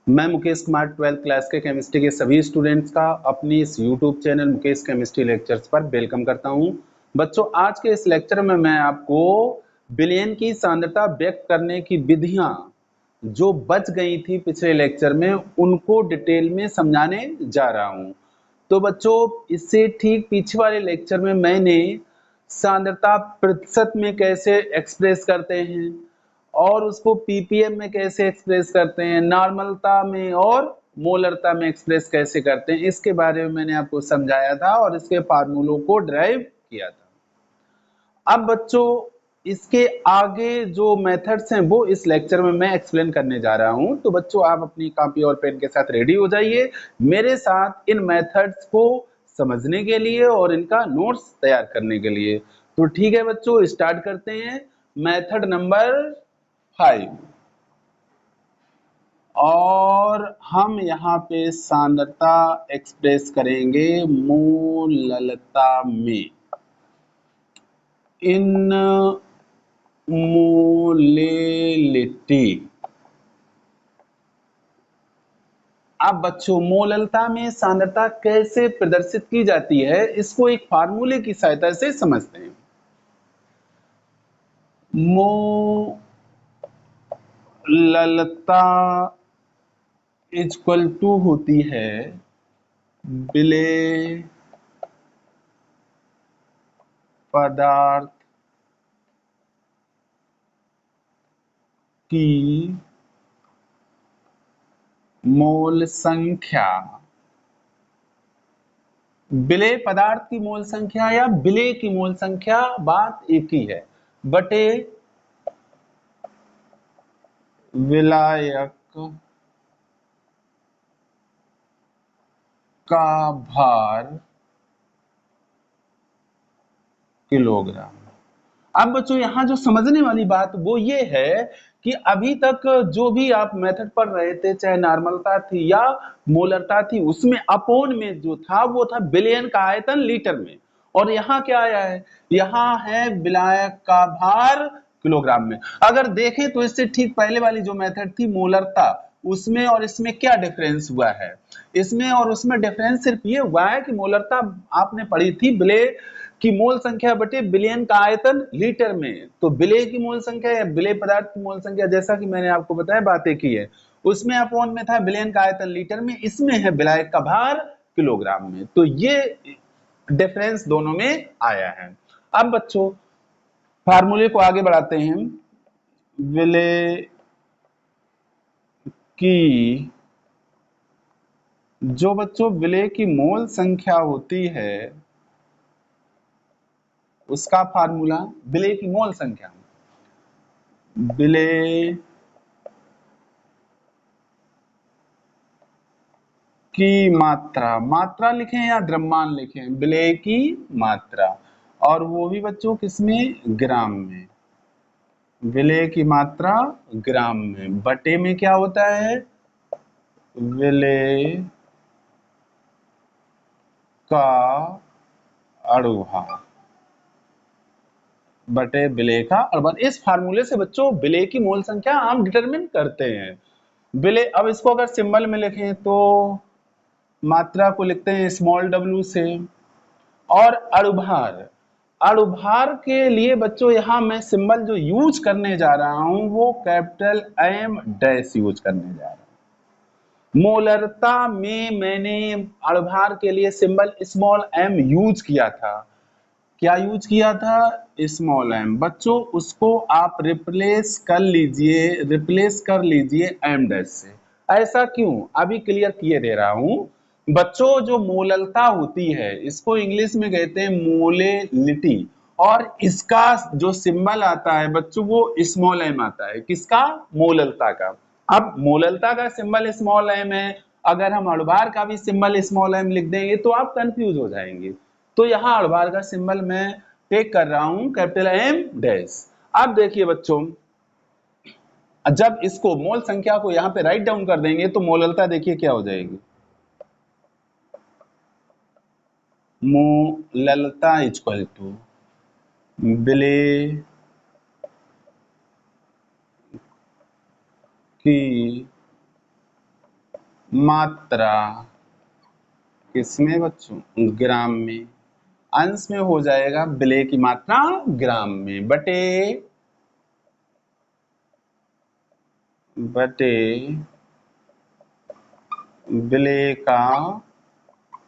मैं Mukesh Kumar 12th class के chemistry के सभी स्टूडेंट्स का अपनी इस YouTube channel Mukesh chemistry lectures पर वेलकम करता हूं। बच्चों, आज के इस लेक्चर में मैं आपको विलयन की सांद्रता व्यक्त करने की विधियां जो बच गई थी पिछले लेक्चर में, उनको डिटेल में समझाने जा रहा हूं। तो बच्चों, इससे ठीक पीछे वाले लेक्चर में मैंने सांद्रता प्रतिशत में कैसे एक्सप्रेस करते हैं और उसको पीपीएम में कैसे एक्सप्रेस करते हैं, नॉर्मलता में और मोलरता में एक्सप्रेस कैसे करते हैं, इसके बारे में मैंने आपको समझाया था और इसके फार्मूलों को ड्राइव किया था। अब बच्चों, इसके आगे जो मेथड्स हैं वो इस लेक्चर में मैं एक्सप्लेन करने जा रहा हूं। तो बच्चों, आप अपनी कॉपी और पेन के साथ रेडी हो जाइए मेरे साथ इन मेथड्स को समझने के लिए और इनका नोट्स तैयार करने के लिए। तो ठीक है बच्चों, स्टार्ट करते हैं। मेथड नंबर 5 और हम यहाँ पे सांद्रता एक्सप्रेस करेंगे मोललता में, इन मोलेलिटी। अब बच्चों, मोललता में सांद्रता कैसे प्रदर्शित की जाती है, इसको एक फार्मूले की सहायता से समझते हैं। मोललता इक्वल टू होती है विलेय पदार्थ की मोल संख्या, विलेय पदार्थ की मोल संख्या या विलेय की मोल संख्या बात एक ही है, बटे विलायक का भार किलोग्राम। अब बच्चों, यहां जो समझने वाली बात वो ये है कि अभी तक जो भी आप मेथड पढ़ रहे थे, चाहे नॉर्मलता थी या मोलरता थी, उसमें अपोन में जो था वो था विलयन का आयतन लीटर में, और यहाँ क्या आया है, यहाँ है विलायक का भार किलोग्राम में। अगर देखें तो इससे ठीक पहले वाली जो मेथड थी मोलरता, उसमें और इसमें क्या डिफरेंस हुआ है, इसमें और उसमें डिफरेंस सिर्फ ये हुआ है कि मोलरता आपने पढ़ी थी विलेय की मोल संख्या बटे विलयन का आयतन लीटर में, तो विलेय की मोल संख्या या विलेय पदार्थ की मोल संख्या, जैसा कि मैंने आपको बताया बातें की है, उसमें अपॉन में था विलयन का आयतन लीटर में, इसमें है विलायक का भार किलोग्राम में। तो ये डिफरेंस दोनों में आया है। अब बच्चों, फार्मूले को आगे बढ़ाते हैं। विलेय की जो बच्चों विलेय की मोल संख्या होती है, उसका फार्मूला विलेय की मोल संख्या, विलेय की मात्रा, मात्रा लिखें या द्रव्यमान लिखें, विलेय की मात्रा, और वो भी बच्चों किसमें, ग्राम में, विलेय की मात्रा ग्राम में, बटे में क्या होता है, विलेय का अणुभार बटे विलेय का अणुभार। इस फार्मूले से बच्चों विलेय की मोल संख्या हम डिटरमिन करते हैं। विलेय, अब इसको अगर सिंबल में लिखें तो मात्रा को लिखते हैं स्मॉल w से, और अणुभार, अणुभार के लिए बच्चों यहां मैं सिंबल जो यूज करने जा रहा हूं वो कैपिटल एम डैश यूज करने जा रहा हूं। मोलरता में मैंने अणुभार के लिए सिंबल स्मॉल एम यूज किया था। क्या यूज किया था, स्मॉल एम। बच्चों, उसको आप रिप्लेस कर लीजिए एम डैश से। ऐसा क्यों, अभी क्लियर किए दे रहा हूं। बच्चों, जो मोललता होती है इसको इंग्लिश में कहते हैं मोलेलिटी, और इसका जो सिंबल आता है बच्चों वो स्मॉल एम आता है। किसका, मोललता का। अब मोललता का सिंबल स्मॉल एम है, अगर हम अणुभार का भी सिंबल स्मॉल एम लिख देंगे तो आप कंफ्यूज हो जाएंगे। तो यहां अणुभार का सिंबल मैं टेक कर रहा हूं कैपिटल एम डैश। अब देखिए बच्चों, जब इसको मोल संख्या को यहां पे राइट डाउन कर देंगे तो मोललता देखिए क्या हो जाएगी, मोललता इक्वल टू विलेय की मात्रा किसमें बच्चों, ग्राम में। अंश में हो जाएगा विलेय की मात्रा ग्राम में बटे विलेय का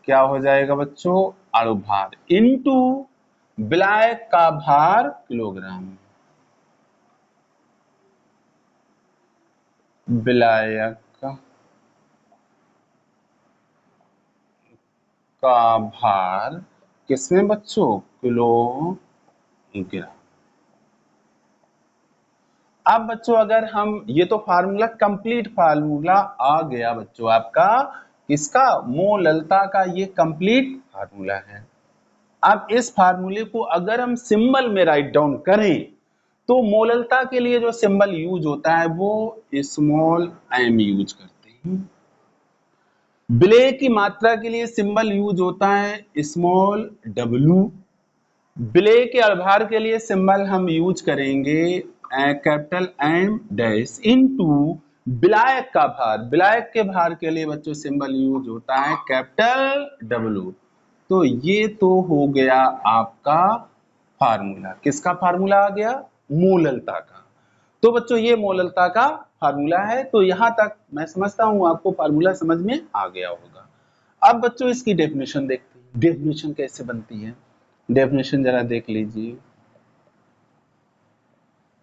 क्या हो जाएगा बच्चों, अणुभार इंटू विलायक का भार किलोग्राम में। विलायक का भार किसमें बच्चों, किलोग्राम। अब बच्चों अगर हम, ये तो फार्मूला कंप्लीट फार्मूला आ गया बच्चों आपका, किसका, मोललता का, ये कंप्लीट फार्मूला है। अब इस फार्मूले को अगर हम सिंबल में राइट डाउन करें तो मोललता के लिए जो सिंबल यूज होता है वो स्मॉल एम यूज करते हैं। विलेय की मात्रा के लिए सिंबल यूज होता है स्मॉल डब्ल्यू। विलेय के आधार के लिए सिंबल हम यूज करेंगे कैपिटल एम डैश इनटू विलायक का भार, विलायक के भार के लिए बच्चों सिंबल यूज होता है कैपिटल डब्ल्यू। तो ये तो हो गया आपका फार्मूला, किसका फार्मूला आ गया, मोललता का। तो बच्चों ये मोललता का फार्मूला है। तो यहां तक मैं समझता हूं आपको फार्मूला समझ में आ गया होगा। अब बच्चों इसकी डेफिनेशन देखते हैं, डेफिनेशन कैसे बनती है। डेफिनेशन जरा देख लीजिए।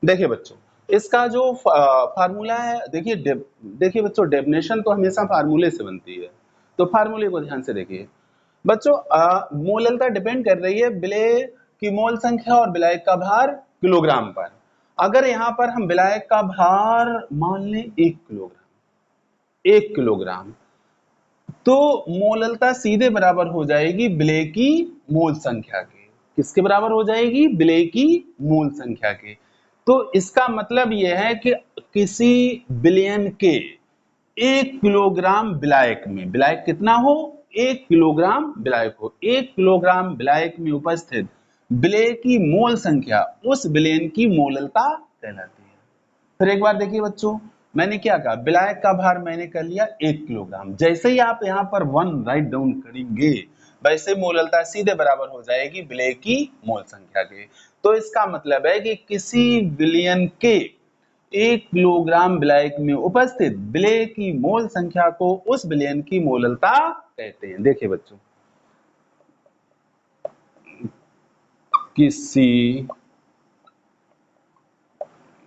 देखिए बच्चों इसका जो फार्मूला है, देखिए बच्चों डेफिनेशन तो हमेशा फार्मूले से बनती है। तो फार्मूले को ध्यान से देखिए बच्चों। मोललता डिपेंड कर रही है विलेय की मोल संख्या और विलायक का भार किलोग्राम पर। अगर यहाँ पर हम विलायक का भार मान लें 1 किलोग्राम, तो मोललता सीधे बराबर हो जाएगी विलेय की मोल संख्या के। किसके बराबर हो जाएगी, विलेय की मोल संख्या के। तो इसका मतलब यह है कि किसी विलयन के 1 किलोग्राम विलायक में, विलायक कितना हो, 1 किलोग्राम विलायक हो, 1 किलोग्राम विलायक में उपस्थित विलेय की मोल संख्या उस विलयन की मोललता कहलाती है। फिर एक बार देखिए बच्चों, मैंने क्या कहा, विलायक का भार मैंने कर लिया 1 किलोग्राम। जैसे ही आप यहाँ पर 1 राइट डाउन करेंगे वैसे मोललता सीधे बराबर हो जाएगी विलेय की मोल संख्या के। तो इसका मतलब है कि किसी विलयन के 1 किलोग्राम विलायक में उपस्थित विलेय की मोल संख्या को उस विलयन की मोललता कहते हैं। देखिए बच्चों, किसी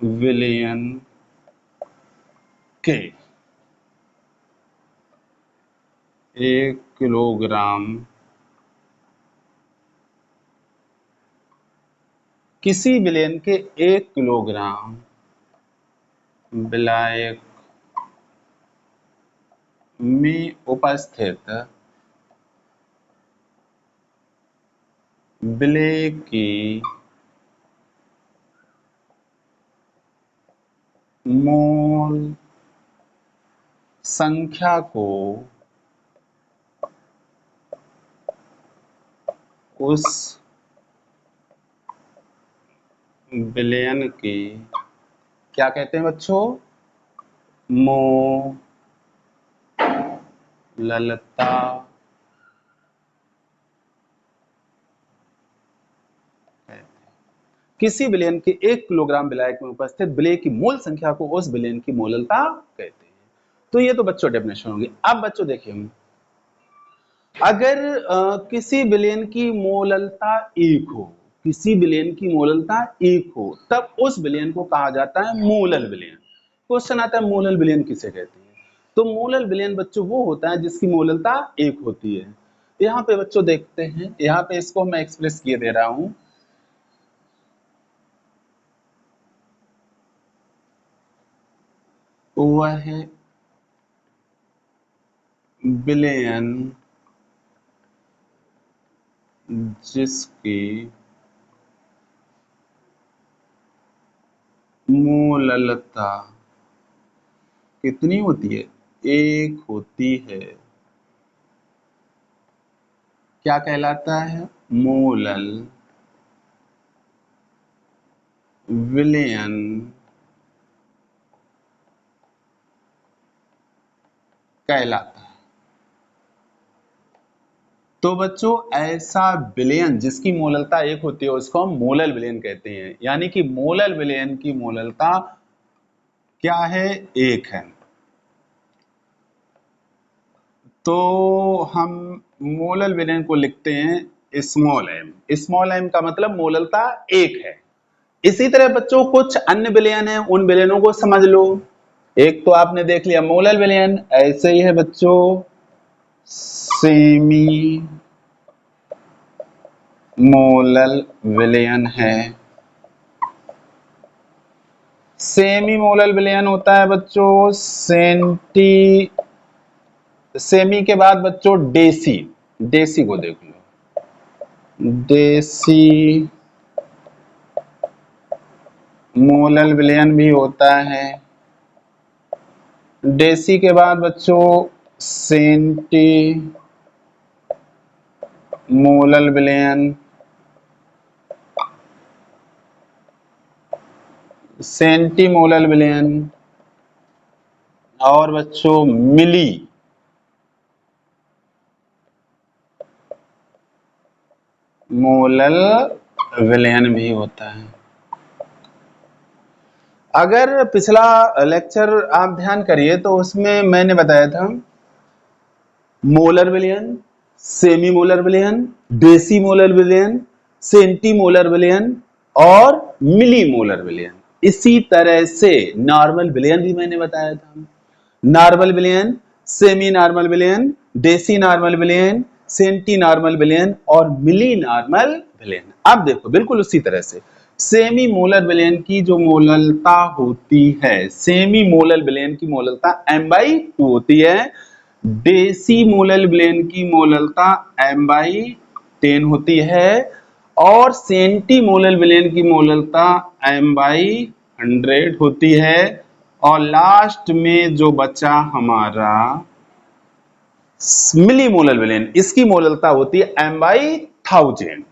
विलयन के 1 किलोग्राम, किसी विलयन के 1 किलोग्राम विलायक में उपस्थित विलेय की मोल संख्या को उस विलयन की क्या कहते हैं बच्चों, मोललता किसी विलयन के 1 किलोग्राम विलायक में उपस्थित विलेय की मोल संख्या को उस विलयन की मोललता कहते हैं। तो ये तो बच्चों डेफिनेशन होगी। अब बच्चों देखिए हम, अगर किसी विलयन की मोललता 1 हो, किसी विलयन की मोललता 1 हो, तब उस विलयन को कहा जाता है मोलल विलयन। क्वेश्चन आता है मोलल विलयन किसे कहते हैं। तो मोलल विलयन बच्चों वो होता है जिसकी मोललता 1 होती है। यहाँ पे बच्चों देखते हैं, यहाँ पे इसको मैं एक्सप्रेस किए दे रहा हूं। वह विलयन जिसकी मोललता कितनी होती है, 1 होती है, क्या कहलाता है, मोलल विलयन कहलाता है। तो बच्चों ऐसा विलयन जिसकी मोललता 1 होती है उसको हम मोलल विलयन कहते हैं, यानी कि मोलल विलयन की मोललता क्या है? 1 है। तो हम मोलल विलयन को लिखते हैं स्मॉल एम। स्मॉल एम का मतलब मोललता 1 है। इसी तरह बच्चों कुछ अन्य विलयन है, उन विलयनों को समझ लो। एक तो आपने देख लिया मोलल विलयन, ऐसे ही है बच्चों सेमी मोलल विलयन है। सेमी मोलल विलयन होता है बच्चों सेमी के बाद बच्चों डेसी। डेसी को देख लो, डेसी मोलल विलयन भी होता है। डेसी के बाद बच्चों सेंटी मोलल विलयन, सेंटी मोलल विलयन, और बच्चों मिली मोलल विलयन भी होता है। अगर पिछला लेक्चर आप ध्यान करिए तो उसमें मैंने बताया था मोलर विलयन, सेमी मोलर विलयन, डेसी मोलर विलयन, सेंटी मोलर विलयन और मिली मोलर विलयन। इसी तरह से नॉर्मल विलयन भी मैंने बताया था। नॉर्मल विलयन, सेमी नॉर्मल विलयन, डेसी नॉर्मल विलयन, सेंटी नॉर्मल विलयन और मिली नॉर्मल विलयन। अब देखो बिल्कुल उसी तरह से सेमी मोलर विलयन की जो मोललता होती है, सेमी मोलर विलयन की मोललता m/2 होती है। डेसी मोलल विलयन की मोललता m/10 होती है और सेंटी मोलल विलयन की मोललता m/100 होती है। और लास्ट में जो बचा हमारा मिली मोलल विलयन, इसकी मोललता होती है m/1000।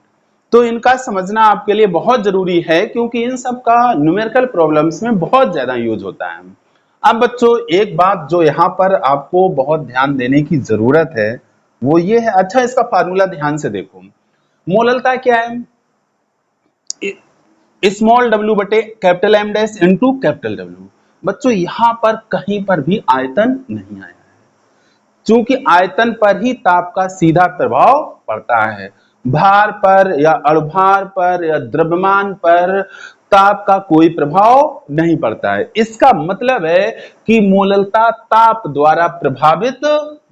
तो इनका समझना आपके लिए बहुत जरूरी है क्योंकि इन सब का न्यूमेरिकल प्रॉब्लम्स में बहुत ज्यादा यूज होता है। अब बच्चों एक बात जो यहाँ पर आपको बहुत ध्यान देने की जरूरत है वो ये है, अच्छा इसका फार्मूला ध्यान से देखो। मोललता क्या है? स्मॉल w बटे capital M dash into capital W। बच्चों यहां पर कहीं पर भी आयतन नहीं आया, क्योंकि आयतन पर ही ताप का सीधा प्रभाव पड़ता है। भार पर या अणुभार पर या द्रव्यमान पर ताप का कोई प्रभाव नहीं पड़ता है। इसका मतलब है कि मोललता ताप द्वारा प्रभावित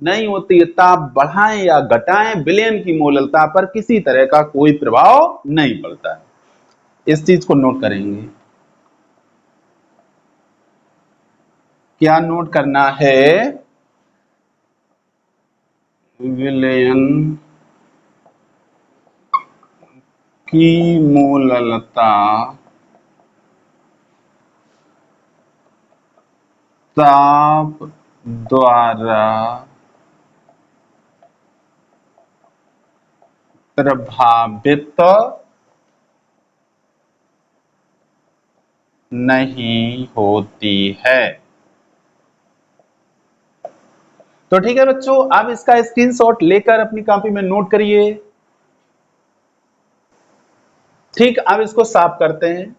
नहीं होती है। ताप बढ़ाएं या घटाएं, विलयन की मोललता पर किसी तरह का कोई प्रभाव नहीं पड़ता है। इस चीज को नोट करेंगे। क्या नोट करना है? विलयन की मोललता ताप द्वारा प्रभावित नहीं होती है। तो ठीक है बच्चों, अब इसका स्क्रीनशॉट लेकर अपनी कॉपी में नोट करिए। ठीक, अब इसको साफ करते हैं।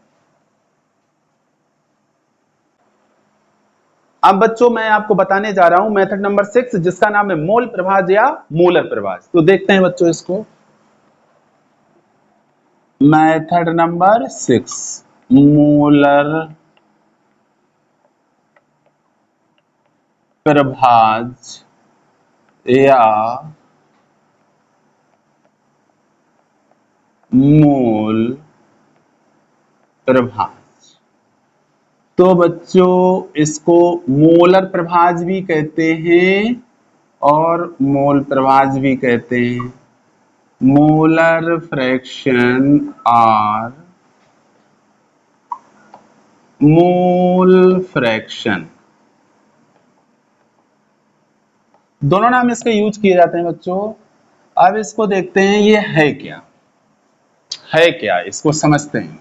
अब बच्चों मैं आपको बताने जा रहा हूं मेथड नंबर 6 जिसका नाम है मोल प्रभाज या मोलर प्रभाज। तो देखते हैं बच्चों इसको। मेथड नंबर 6 मोलर प्रभाज या मोल प्रभाज। तो बच्चों इसको मोलर प्रभाज भी कहते हैं और मोल प्रभाज भी कहते हैं। मोलर फ्रैक्शन और मोल फ्रैक्शन दोनों नाम इसके यूज किए जाते हैं बच्चों। अब इसको देखते हैं ये है क्या, है क्या, इसको समझते हैं।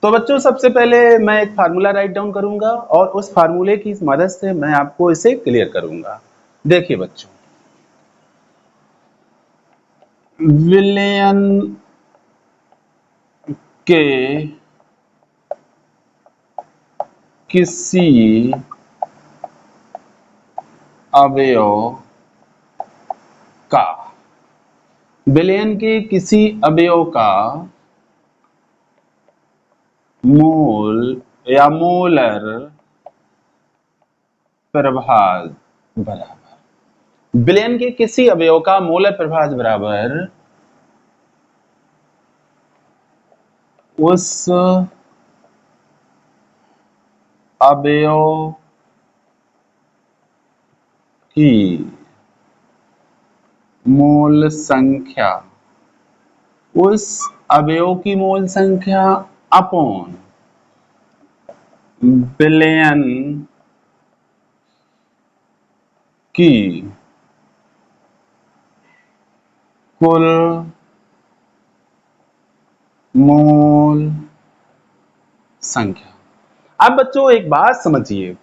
तो बच्चों सबसे पहले मैं एक फार्मूला राइट डाउन करूंगा और उस फार्मूले की मदद से मैं आपको इसे क्लियर करूंगा। देखिए बच्चों, विलयन के किसी अवयव का, विलयन के किसी अवयव का मोल या मोलर प्रभाव बराबर, विलयन के किसी अवयव का मोलर प्रभाव बराबर उस अवयव की मोल संख्या, उस अवयव की मोल संख्या अपॉन विलयन की कुल मोल संख्या। अब बच्चों एक बात समझिए,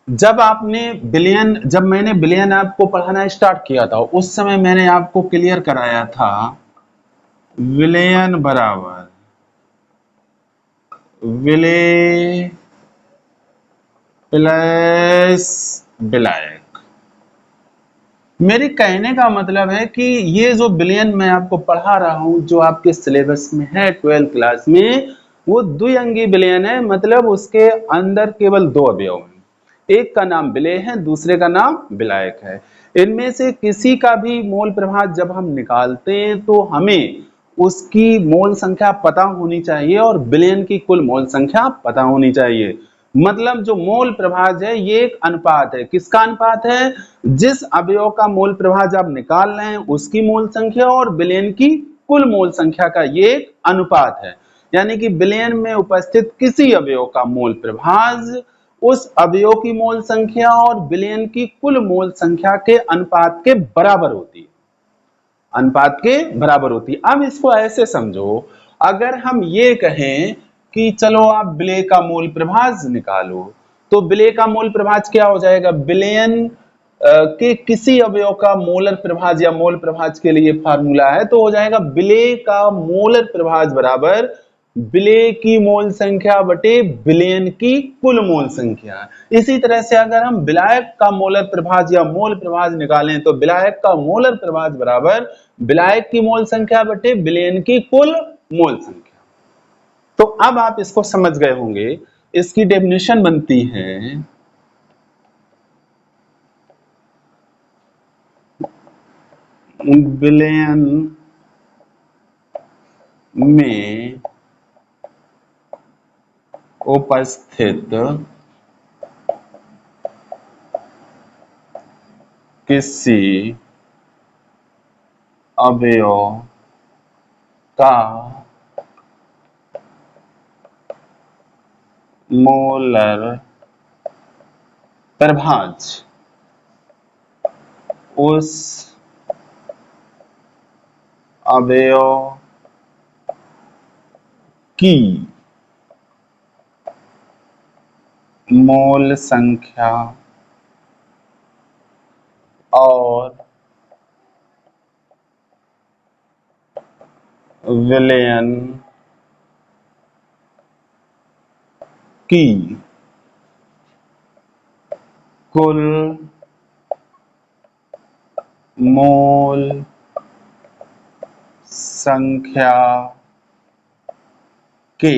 जब मैंने विलयन आपको पढ़ाना स्टार्ट किया था उस समय मैंने आपको क्लियर कराया था विलयन बराबर विलेय प्लस विलायक। मेरे कहने का मतलब है कि ये जो विलयन मैं आपको पढ़ा रहा हूं जो आपके सिलेबस में है 12th क्लास में, वो द्विअंगी विलयन है, मतलब उसके अंदर केवल दो अवयव हैं, एक का नाम विलेय है, दूसरे का नाम विलायक है। इनमें से किसी का भी मोल प्रभाव जब हम निकालते हैं तो हमें उसकी मोल संख्या पता होनी चाहिए और विलयन की कुल मोल संख्या पता होनी चाहिए। मतलब जो मोल प्रभाव है ये एक अनुपात है, किसका अनुपात है, जिस अवयव का मोल प्रभाव आप निकाल रहे हैं उसकी मोल संख्या और विलयन की कुल मोल संख्या का ये एक अनुपात है। यानी कि विलयन में उपस्थित किसी अवयव का मोल प्रभाव उस अवयव की मोल संख्या और विलयन की कुल मोल संख्या के अनुपात के बराबर होती है, अनुपात के बराबर होती है। अब इसको ऐसे समझो, अगर हम ये कहें कि चलो आप विलेय का मोल प्रभाव निकालो, तो विलेय का मोल प्रभाव क्या हो जाएगा, विलयन के किसी अवयव का मोलर प्रभाव या मोल प्रभाव के लिए फार्मूला है, तो हो जाएगा विलेय का मोलर प्रभाव बराबर विलेय की मोल संख्या बटे विलयन की कुल मोल संख्या। इसी तरह से अगर हम विलायक का मोलर प्रभाव या मोल प्रभाव निकालें तो विलायक का मोलर प्रभाव बराबर विलायक की मोल संख्या बटे विलयन की कुल मोल संख्या। तो अब आप इसको समझ गए होंगे। इसकी डेफिनेशन बनती है विलयन में उपस्थित किसी अवयव का मोलर प्रभाव उस अवयव की मोल संख्या और विलयन की कुल मोल संख्या के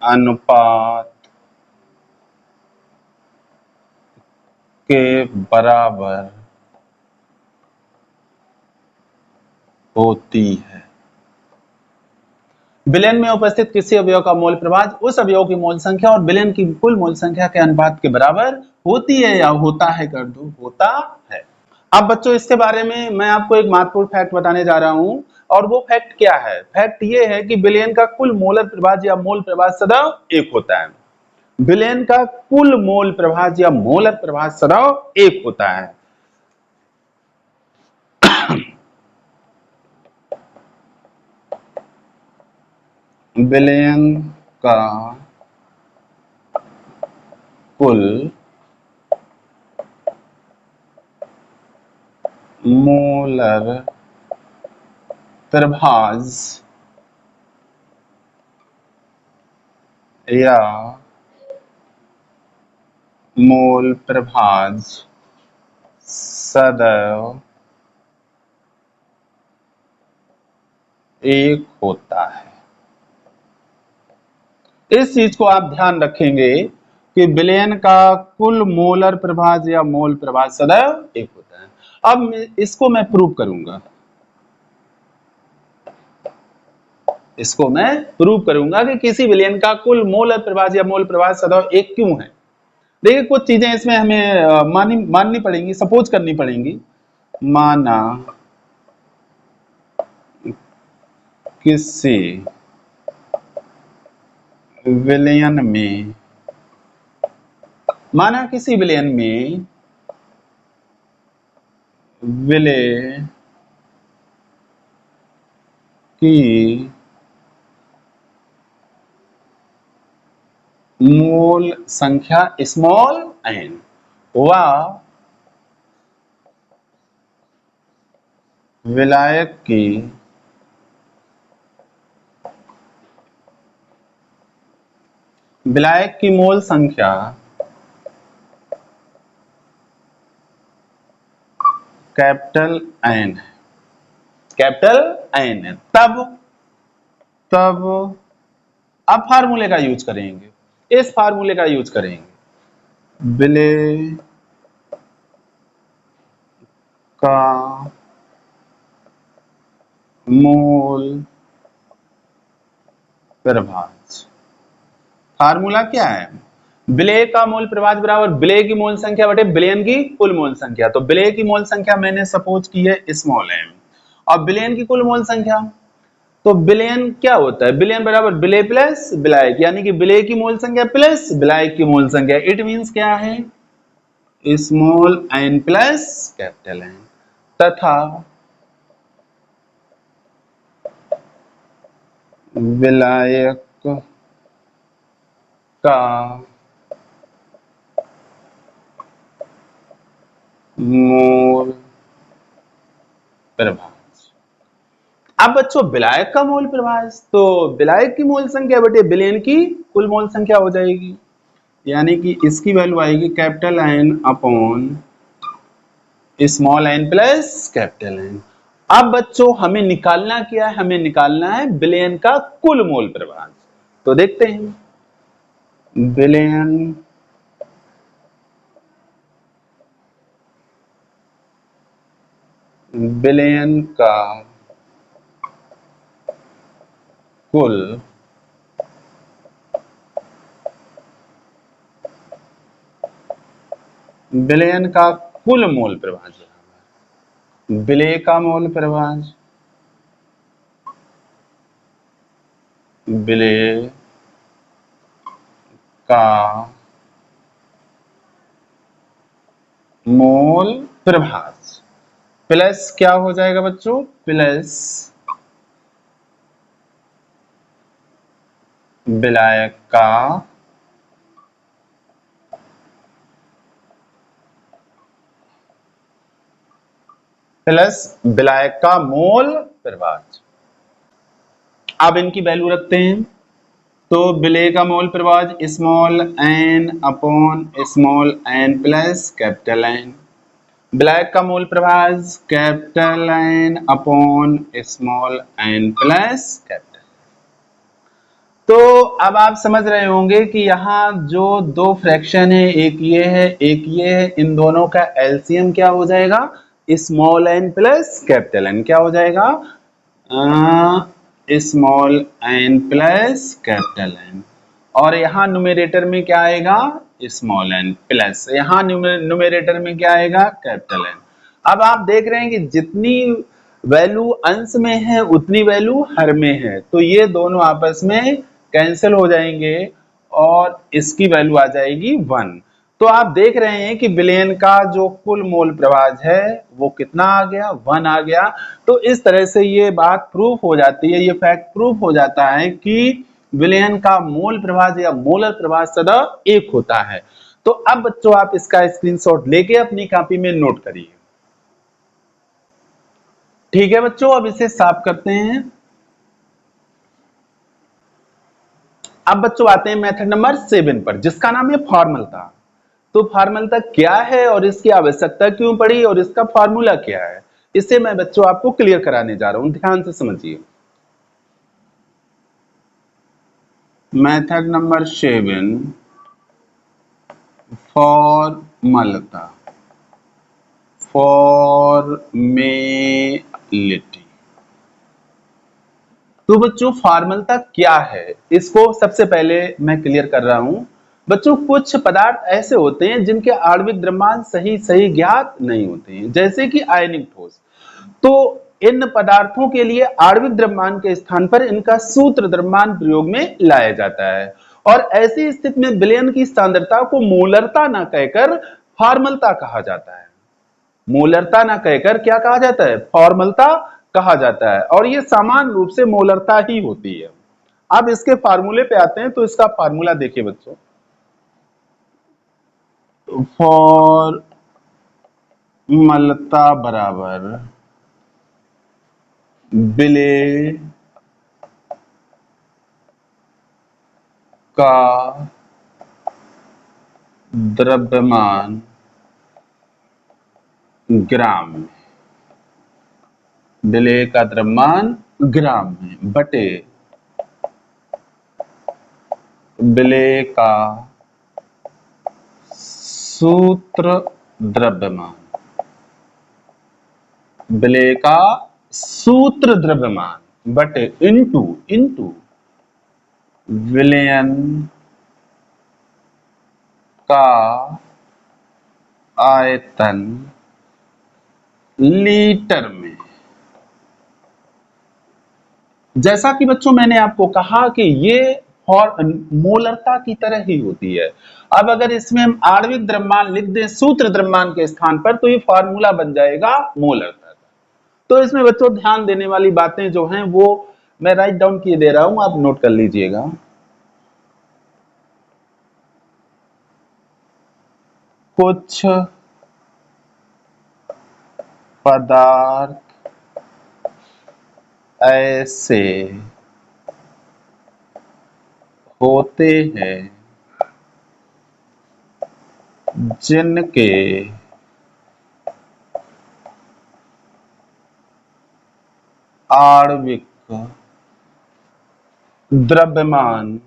अनुपात के बराबर होती है। विलयन में उपस्थित किसी अवयव का मोल प्रभाव उस अवयव की मोल संख्या और विलयन की कुल मोल संख्या के अनुपात के बराबर होती है, या होता है कर दो, होता है। अब बच्चों इसके बारे में मैं आपको एक महत्वपूर्ण फैक्ट बताने जा रहा हूं, और वो फैक्ट क्या है, फैक्ट ये है कि विलयन का कुल मोलर प्रभाव या मोल प्रभाव सदैव एक होता है। विलयन का कुल मोल प्रभाव या मोलर प्रभाव सदैव एक होता है। बिलियन का कुल मोलर प्रभाज या मोल प्रभाज सदैव एक होता है। इस चीज को आप ध्यान रखेंगे कि विलयन का कुल मोलर प्रभाज या मोल प्रभाज सदैव एक होता है। अब इसको मैं प्रूव करूंगा, इसको मैं प्रूव करूंगा कि किसी विलयन का कुल मोलर प्रभाज या मोल प्रभाज सदैव एक क्यों है। देखिए कुछ चीजें इसमें हमें माननी पड़ेंगी, सपोज करनी पड़ेंगी। माना किसी विलयन में, माना किसी विलयन में विलय की मोल संख्या स्मॉल n व विलायक की मोल संख्या कैपिटल N है, कैपिटल N है। तब अब फार्मूले का यूज करेंगे, इस फार्मूले का यूज करेंगे। विलय का मोल प्रभाज, फार्मूला क्या है? विलय का मोल प्रभाज बराबर विलय की मोल संख्या बटे विलयन की कुल मोल संख्या। तो विलय की मोल संख्या मैंने सपोज की है स्मॉल m, और विलयन की कुल मोल संख्या, तो विलयन क्या होता है? विलयन बराबर विलय प्लस विलायक, यानी कि विलय की मोल संख्या प्लस विलायक की मोल संख्या। इट मींस क्या है? Small n plus capital N, तथा विलायक का मोल प्रभाज। अब बच्चों विलायक का मोल प्रभाज, तो विलायक की मोल संख्या बटे विलयन की कुल मोल संख्या हो जाएगी, यानी कि इसकी वैल्यू आएगी capital N upon small n plus capital N। अब बच्चों हमें निकालना क्या है? हमें निकालना है विलयन का कुल मोल प्रभाज। तो देखते हैं, विलयन का कुल विलयन का कुल मोल प्रभाज, विलय का मोल प्रभाज विलय का मोल प्रभाज प्लस क्या हो जाएगा बच्चों? प्लस विलायक का मोल प्रभाज। अब इनकी वैल्यू रखते हैं, तो विलय का मोल प्रभाज small n upon small n plus capital N, विलायक का मोल प्रभाज capital N upon small n plus capital. तो अब आप समझ रहे होंगे कि यहाँ जो दो फ्रैक्शन है, एक ये है एक ये है, इन दोनों का एलसीएम क्या हो जाएगा? Small n plus capital N। क्या हो जाएगा? Small n plus capital N। और यहाँ न्यूमेरेटर में क्या आएगा? स्मॉल n प्लस, यहाँ न्यूमेरेटर में क्या आएगा? Capital N। अब आप देख रहे हैं कि जितनी वैल्यू अंश में है उतनी वैल्यू हर में है, तो ये दोनों आपस में कैंसिल हो जाएंगे और इसकी वैल्यू आ जाएगी 1। तो आप देख रहे हैं कि विलयन का जो कुल मोल प्रवाह है वो कितना आ गया, 1 आ गया। तो इस तरह से ये बात प्रूफ हो जाती है, ये फैक्ट प्रूफ हो जाता है कि विलयन का मोल प्रवाह या मोलर प्रवाह सदा 1 होता है। तो अब बच्चों आप इसका स्क्रीनशॉट लेके अपनी कॉपी में नोट करिए। ठीक है बच्चों, अब इसे साफ करते हैं। अब बच्चों आते हैं मेथड नंबर 7 पर, जिसका नाम है फॉर्मूला। तो फॉर्मूला क्या है और इसकी आवश्यकता क्यों पड़ी और इसका फॉर्मूला क्या है, इसे मैं बच्चों आपको क्लियर कराने जा रहा हूं, ध्यान से समझिए। Method number 7, formula, formality. तो बच्चों फॉर्मूला क्या है, इसको सबसे पहले मैं क्लियर कर रहा हूं। बच्चों कुछ पदार्थ ऐसे होते हैं जिनके आणविक द्रव्यमान सही सही ज्ञात नहीं होते हैं, जैसे कि आयनिक ठोस। तो इन पदार्थों के लिए आणविक द्रव्यमान के स्थान पर इनका सूत्र द्रव्यमान प्रयोग में लाया जाता है, और ऐसी स्थिति में विलयन की सांद्रता को मोलरता न कहकर फॉर्मलता कहा जाता है। मोलरता ना कहकर क्या कहा जाता है, फॉर्मलता कहा जाता है, और ये सामान्य रूप से मोलरता ही होती है। अब इसके फार्मूले पे आते हैं, तो इसका फार्मूला देखिए बच्चों। फॉर्मलता बराबर विलेय का द्रव्यमान ग्राम में, विलेय का द्रव्यमान ग्राम में बटे विलेय का सूत्र द्रव्यमान, विलेय का सूत्र द्रव्यमान बटे इंटू विलयन का आयतन लीटर में। जैसा कि बच्चों मैंने आपको कहा कि ये मोलरता की तरह ही होती है। अब अगर इसमें हम आणविक द्रव्यमान लिख दें सूत्र द्रव्यमान के स्थान पर, तो ये फॉर्मूला बन जाएगा मोलरता का। तो इसमें बच्चों ध्यान देने वाली बातें जो हैं वो मैं राइट डाउन किए दे रहा हूं, आप नोट कर लीजिएगा। कुछ पदार्थ ऐसे होते हैं जिनके आणविक द्रव्यमान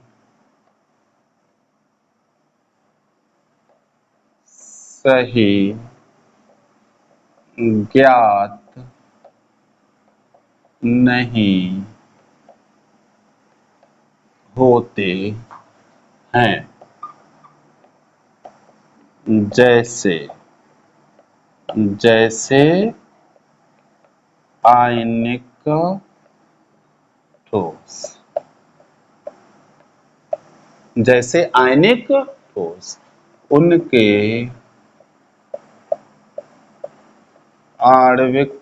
सही ज्ञात नहीं होते हैं, जैसे आयनिक ठोस, जैसे आयनिक ठोस, उनके आणविक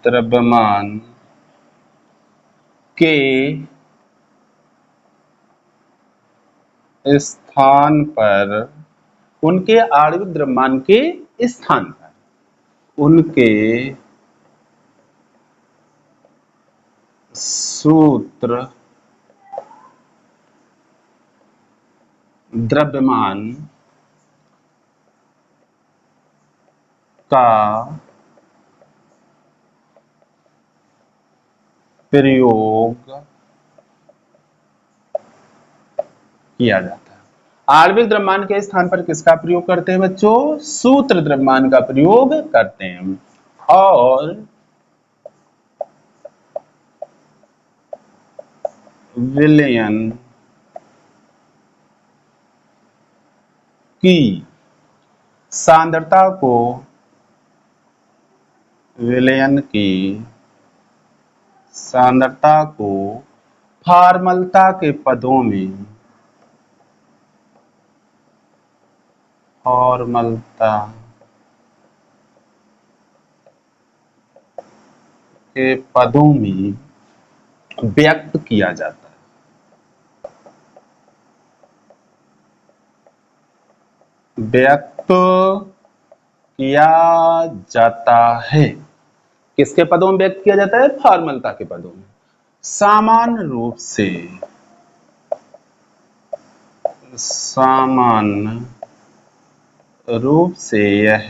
द्रव्यमान के स्थान पर, उनके आणविक द्रव्यमान के स्थान पर उनके सूत्र द्रव्यमान का प्रयोग किया जाता है। आणविक द्रव्यमान के स्थान पर किसका प्रयोग करते हैं बच्चों, सूत्र द्रव्यमान का प्रयोग करते हैं। और विलयन की सांद्रता को, विलयन की सांद्रता को फॉर्मलता के पदों में, फॉर्मलता के पदों में व्यक्त किया जाता है। व्यक्त किया जाता है। किसके पदों में व्यक्त किया जाता है? फॉर्मलता के पदों में। सामान्य रूप से, सामान्य रूप से यह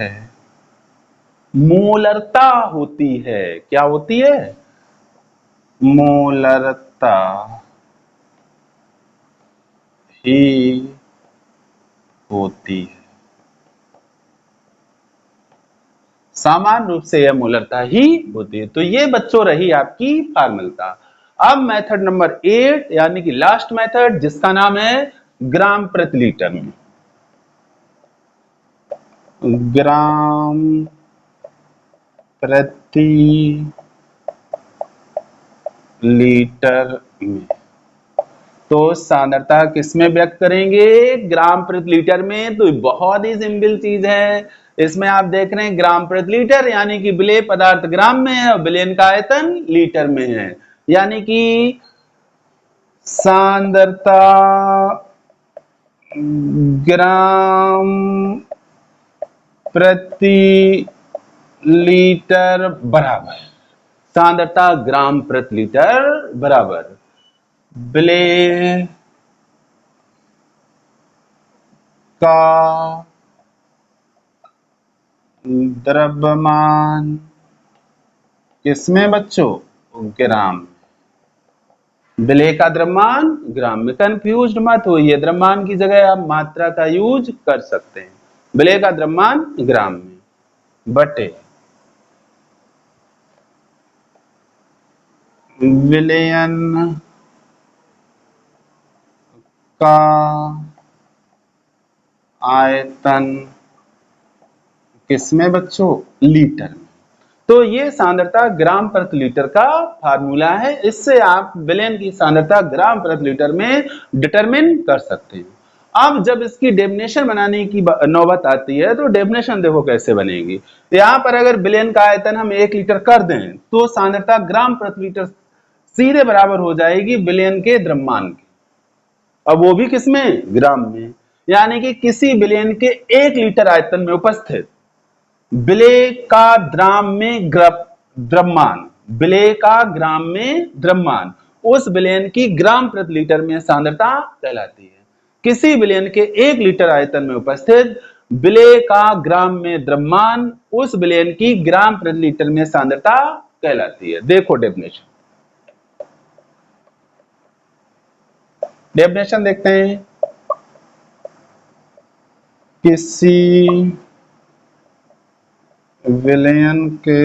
मोलरता होती है। क्या होती है? मोलरता ही होती है। सामान्य रूप से यह मोलरता ही होती है। तो ये बच्चों रही आपकी फॉर्मलता। अब मेथड नंबर 8 यानी कि लास्ट मेथड, जिसका नाम है ग्राम प्रति लीटर में। ग्राम प्रति लीटर में। तो सांद्रता किसमें व्यक्त करेंगे? ग्राम प्रति लीटर में। तो बहुत ही सिंपल चीज है। इसमें आप देख रहे हैं ग्राम प्रति लीटर, यानी कि विलेय पदार्थ ग्राम में है और विलयन का आयतन लीटर में है। यानी कि सांद्रता ग्राम प्रति लीटर बराबर, सांद्रता ग्राम प्रति लीटर बराबर विलेय का द्रव्यमान किसमें बच्चों? ग्राम। विलेय का द्रव्यमान ग्राम में। कंफ्यूज मत होइए, द्रव्यमान की जगह आप मात्रा का यूज कर सकते हैं। विलेय का द्रव्यमान ग्राम में बटे विलयन का आयतन किसमें बच्चों? लीटर में। तो ये सांद्रता ग्राम प्रति लीटर का फार्मूला है। इससे आप विलयन की सांद्रता ग्राम प्रति लीटर में डिटरमिन कर सकते हैं। अब जब इसकी डेफिनेशन बनाने की नौबत आती है तो डेफिनेशन देखो कैसे बनेगी। तो यहाँ पर अगर विलयन का आयतन हम 1 लीटर कर दें तो सांद्रता ग्राम प्रति लीटर सीधे बराबर हो जाएगी विलयन के द्रव्यमान के। अब वो भी किसमें? ग्राम में। यानी कि किसी विलयन के 1 लीटर आयतन में उपस्थित विलेय का ग्राम में द्रव्यमान, विलेय का ग्राम में द्रव्यमान उस विलयन की ग्राम प्रति लीटर में सांद्रता कहलाती है। किसी विलयन के 1 लीटर आयतन में उपस्थित विलेय का ग्राम में द्रव्यमान उस विलयन की ग्राम प्रति लीटर में सांद्रता कहलाती है। देखो डेफिनेशन, डेफिनेशन देखते हैं। किसी विलयन के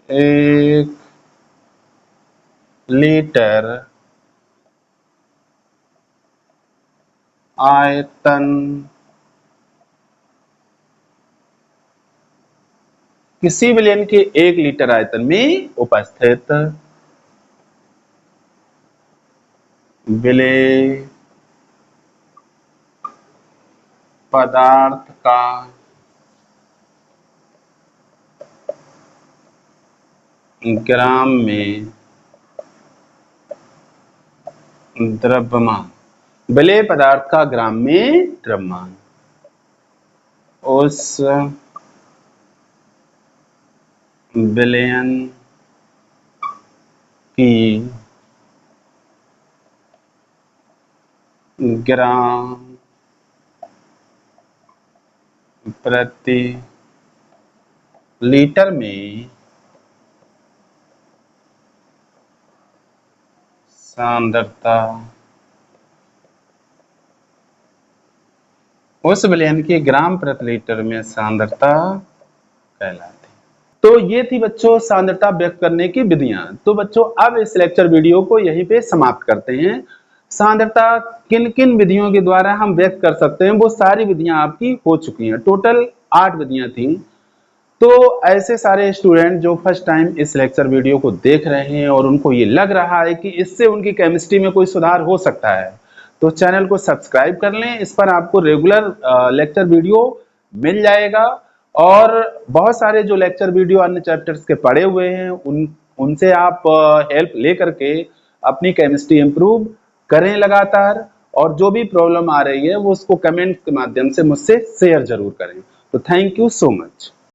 1 लीटर आयतन किसी विलयन के 1 लीटर आयतन में उपस्थित विलेय पदार्थ का ग्राम में द्रव्यमान, विलेय पदार्थ का ग्राम में द्रव्यमान उस विलयन की ग्राम प्रति लीटर में सांद्रता उस विलयन की ग्राम प्रति लीटर में सांद्रता कहलाती। तो ये थी बच्चों सांद्रता व्यक्त करने की विधियां। तो बच्चों अब इस लेक्चर वीडियो को यहीं पे समाप्त करते हैं। सांद्रता किन किन विधियों के द्वारा हम व्यक्त कर सकते हैं वो सारी विधियां आपकी हो चुकी हैं। टोटल 8 विधियां थी। तो ऐसे सारे स्टूडेंट जो फर्स्ट टाइम इस लेक्चर वीडियो को देख रहे हैं और उनको ये लग रहा है कि इससे उनकी केमिस्ट्री में कोई सुधार हो सकता है, तो चैनल को सब्सक्राइब कर लें। इस पर आपको रेगुलर लेक्चर वीडियो मिल जाएगा और बहुत सारे जो लेक्चर वीडियो अन्य चैप्टर्स के पढ़े हुए हैं उनसे आप हेल्प ले करके अपनी केमिस्ट्री इंप्रूव करें लगातार, और जो भी प्रॉब्लम आ रही है वो उसको कमेंट के माध्यम से मुझसे शेयर जरूर करें। तो थैंक यू सो मच।